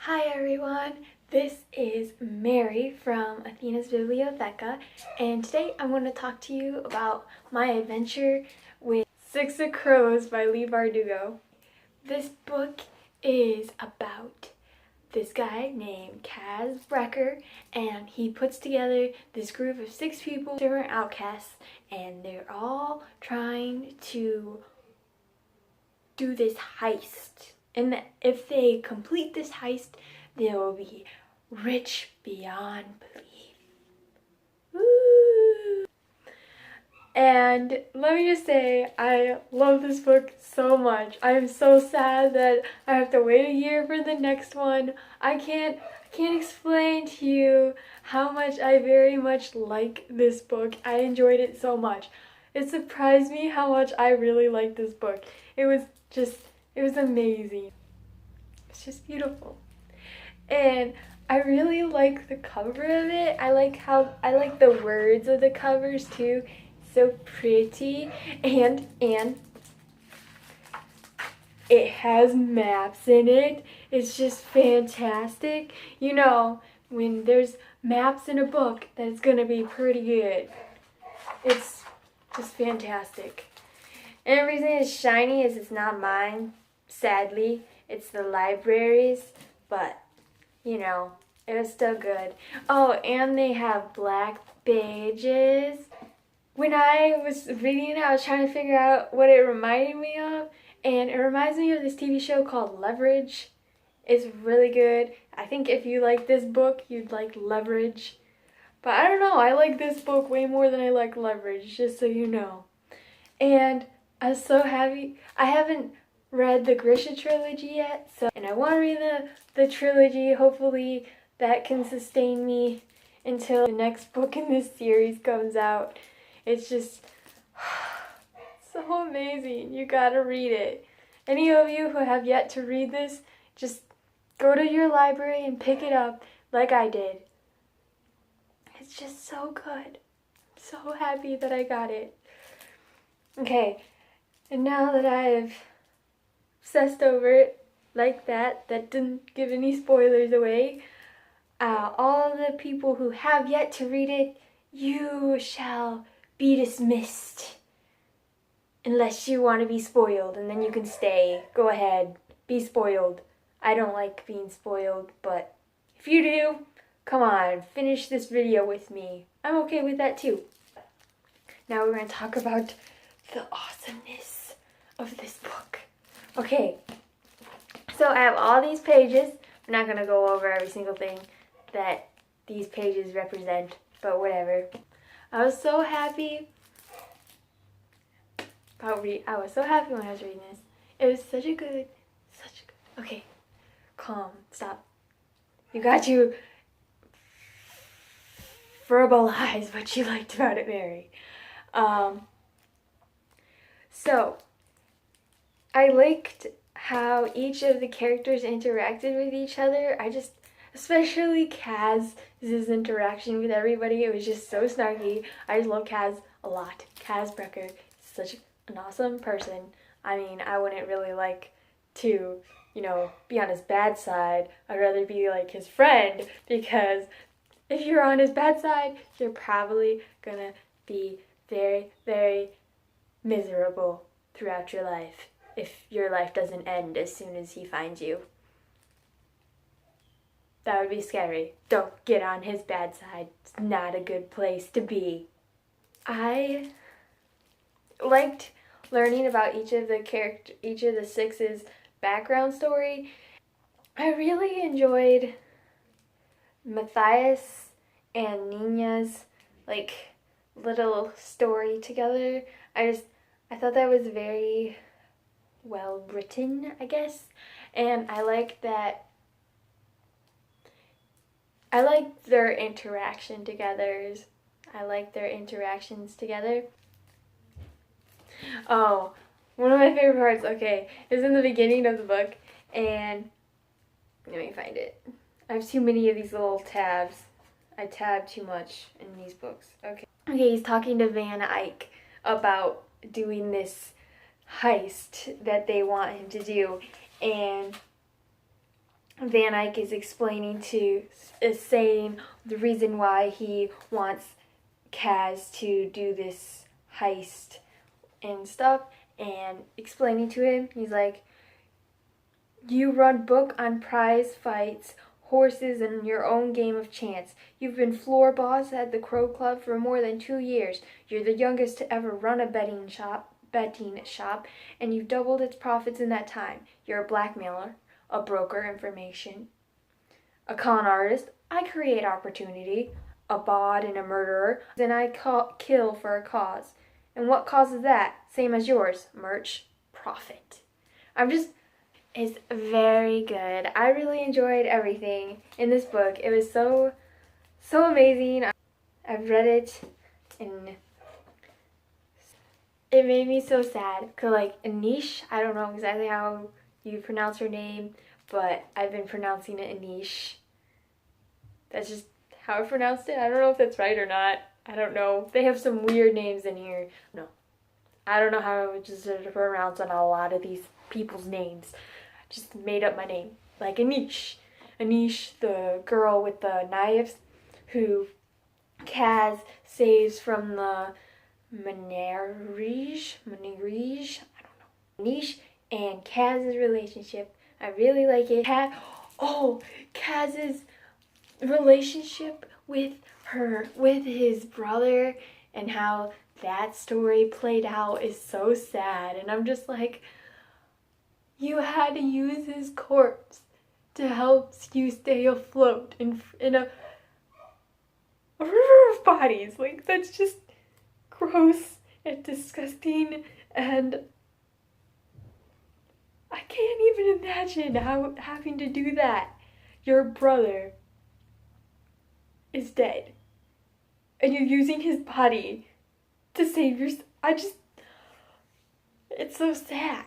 Hi everyone, this is Mary from Athena's Bibliotheca, and today I'm going to talk to you about my adventure with Six of Crows by Leigh Bardugo. This book is about this guy named Kaz Brecker, and he puts together this group of 6 people who are outcasts, and they're all trying to do this heist. And if they complete this heist, they will be rich beyond belief. Woo! And let me just say, I love this book so much. I am so sad that I have to wait a year for the next one. I can't explain to you how much I very much like this book. I enjoyed it so much. It surprised me how much I really liked this book. It was amazing. It's just beautiful. And I really like the cover of it. I like the words of the covers too. It's so pretty. And it has maps in it. It's just fantastic. You know, when there's maps in a book, that's gonna be pretty good. It's just fantastic. And the reason it's shiny is it's not mine. Sadly, it's the library's, but, you know, it was still good. Oh, and they have black pages. When I was reading it, I was trying to figure out what it reminded me of, and it reminds me of this TV show called Leverage. It's really good. I think if you like this book, you'd like Leverage. But I don't know, I like this book way more than I like Leverage, just so you know. And I was so happy. I haven't read the Grisha trilogy yet, and I want to read the trilogy. Hopefully that can sustain me until the next book in this series comes out. It's just so amazing. You gotta read it. Any of you who have yet to read this, just go to your library and pick it up like I did. It's just so good. I'm so happy that I got it. Okay, and now that I've obsessed over it like that didn't give any spoilers away, all the people who have yet to read it, you shall be dismissed. Unless you want to be spoiled, and then you can stay. Go ahead, be spoiled. I don't like being spoiled, but if you do, come on, finish this video with me. I'm okay with that too. Now we're going to talk about the awesomeness of this book. Okay, so I have all these pages. I'm not going to go over every single thing that these pages represent, but whatever. I was so happy when I was reading this. It was such a good, okay, calm, stop. You got to verbalize what you liked about it, Mary. So, I liked how each of the characters interacted with each other. Especially Kaz's interaction with everybody, it was just so snarky. I just love Kaz a lot. Kaz Brecker is such an awesome person. I mean, I wouldn't really like to, be on his bad side. I'd rather be like his friend, because if you're on his bad side, you're probably gonna be very, very miserable throughout your life if your life doesn't end as soon as he finds you. That would be scary. Don't get on his bad side. It's not a good place to be. I liked learning about each of the 6's background story. I really enjoyed Matthias and Nina's little story together. I thought that was very well written, I guess. And I liked their interactions together. Oh, one of my favorite parts, okay, is in the beginning of the book, and let me find it. I have too many of these little tabs. I tab too much in these books. Okay, he's talking to Van Eyck about doing this heist that they want him to do, and Van Eyck is saying the reason why he wants Kaz to do this heist and stuff, and explaining to him, he's like, you run book on prize fights, horses, and your own game of chance. You've been floor boss at the Crow Club for more than 2 years. You're the youngest to ever run a betting shop, and you've doubled its profits in that time. You're a blackmailer, a broker information, a con artist. I create opportunity, a bawd and a murderer, and I kill for a cause. And what causes that? Same as yours, merch, profit. It's very good. I really enjoyed everything in this book. It was so amazing. I've read it and it made me so sad. Cause like Anish, I don't know exactly how you pronounce her name, but I've been pronouncing it Anish. That's just how I pronounced it. I don't know if that's right or not. I don't know. They have some weird names in here. No. I don't know how I would just pronounce on a lot of these people's names. Just made up my name. Like Anish. Anish, the girl with the knives who Kaz saves from the Menage? I don't know. Anish and Kaz's relationship. I really like it. Kaz's relationship with his brother and how that story played out is so sad. And I'm just like, you had to use his corpse to help you stay afloat in a river of bodies. Like, that's just gross and disgusting, and I can't even imagine how having to do that. Your brother is dead, and you're using his body to save yourself. It's so sad.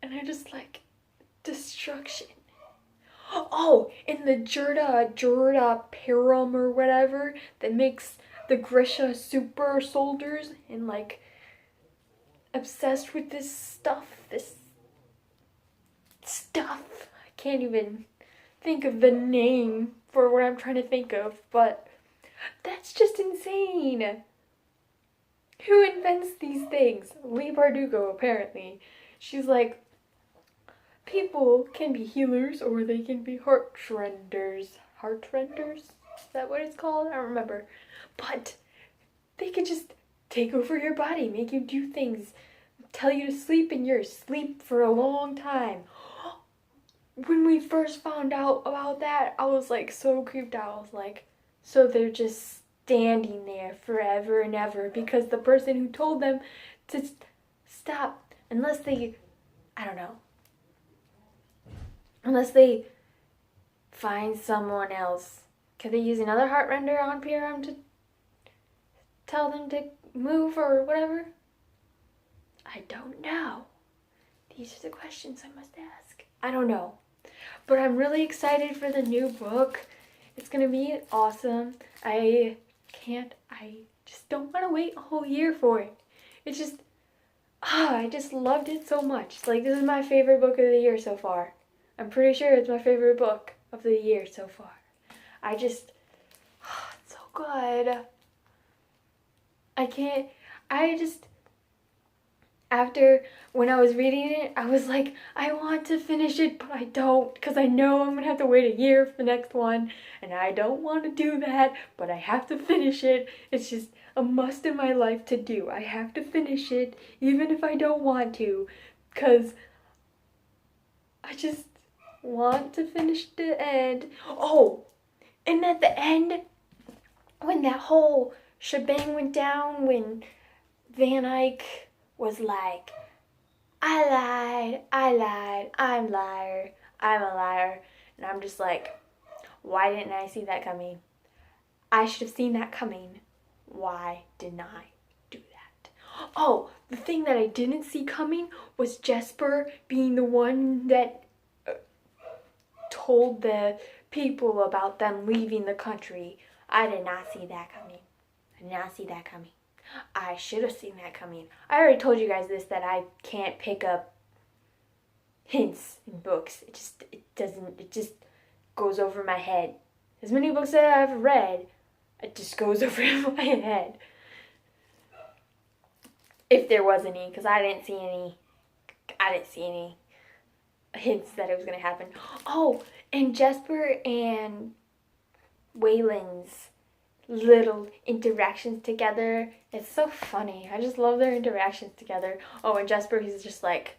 And I just like destruction. Oh, and the Jurda Param or whatever that makes the Grisha super soldiers and like obsessed with this stuff. I can't even think of the name for what I'm trying to think of, but that's just insane. Who invents these things? Leigh Bardugo, apparently. She's like, people can be healers or they can be heart renders. Heart renders? Is that what it's called? I don't remember. But they could just take over your body, make you do things, tell you to sleep in your sleep for a long time. When we first found out about that, I was like so creeped out. I was like, so they're just standing there forever and ever because the person who told them to stop, unless they find someone else. Could they use another heart render on Piram to tell them to move or whatever? I don't know. These are the questions I must ask. I don't know. But I'm really excited for the new book. It's gonna be awesome. I just don't want to wait a whole year for it. It's just, I just loved it so much. It's like, this is my favorite book of the year so far. I'm pretty sure it's my favorite book of the year so far. It's so good. After, when I was reading it, I was like, I want to finish it, but I don't, because I know I'm going to have to wait a year for the next one, and I don't want to do that, but I have to finish it. It's just a must in my life to do. I have to finish it, even if I don't want to, because I just want to finish the end. Oh, and at the end, when that whole shebang went down, when Van Eyck was like, I'm a liar. And I'm just like, why didn't I see that coming? I should have seen that coming. Why didn't I do that? Oh, the thing that I didn't see coming was Jesper being the one that told the people about them leaving the country. I did not see that coming. I should have seen that coming. I already told you guys this, that I can't pick up hints in books. It just goes over my head. As many books that I've read, it just goes over my head. If there was any, because I didn't see any hints that it was going to happen. Oh, and Jesper and Waylon's little interactions together. It's so funny. I just love their interactions together. Oh, and Jesper, he's just like,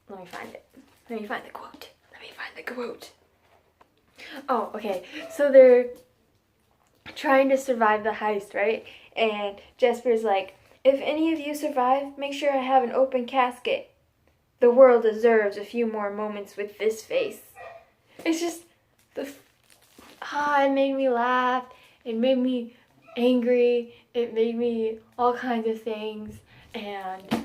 let me find it. Let me find the quote. Oh, okay. So they're trying to survive the heist, right? And Jesper's like, if any of you survive, make sure I have an open casket. The world deserves a few more moments with this face. It's just, it made me laugh. It made me angry. It made me all kinds of things. And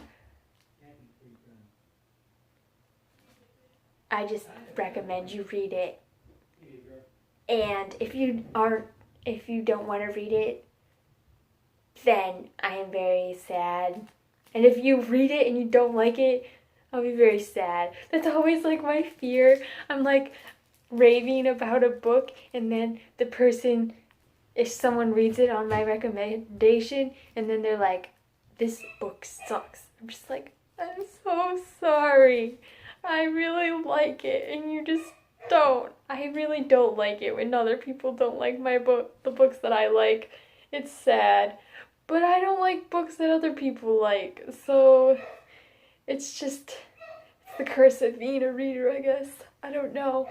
I just recommend you read it. And if you don't want to read it, then I am very sad. And if you read it and you don't like it, I'll be very sad. That's always like my fear. I'm like raving about a book, and then the person, if someone reads it on my recommendation, and then they're like, this book sucks. I'm just like, I'm so sorry. I really like it, and you just don't. I really don't like it when other people don't like my book, the books that I like. It's sad. But I don't like books that other people like. So it's the curse of being a reader, I guess. I don't know.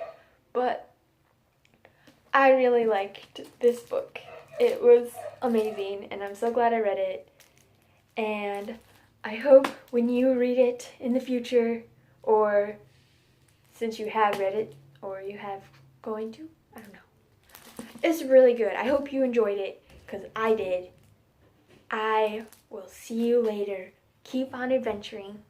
But I really liked this book. It was amazing, and I'm so glad I read it. And I hope when you read it in the future, or since you have read it, or you have going to, I don't know. It's really good. I hope you enjoyed it, because I did. I will see you later. Keep on adventuring.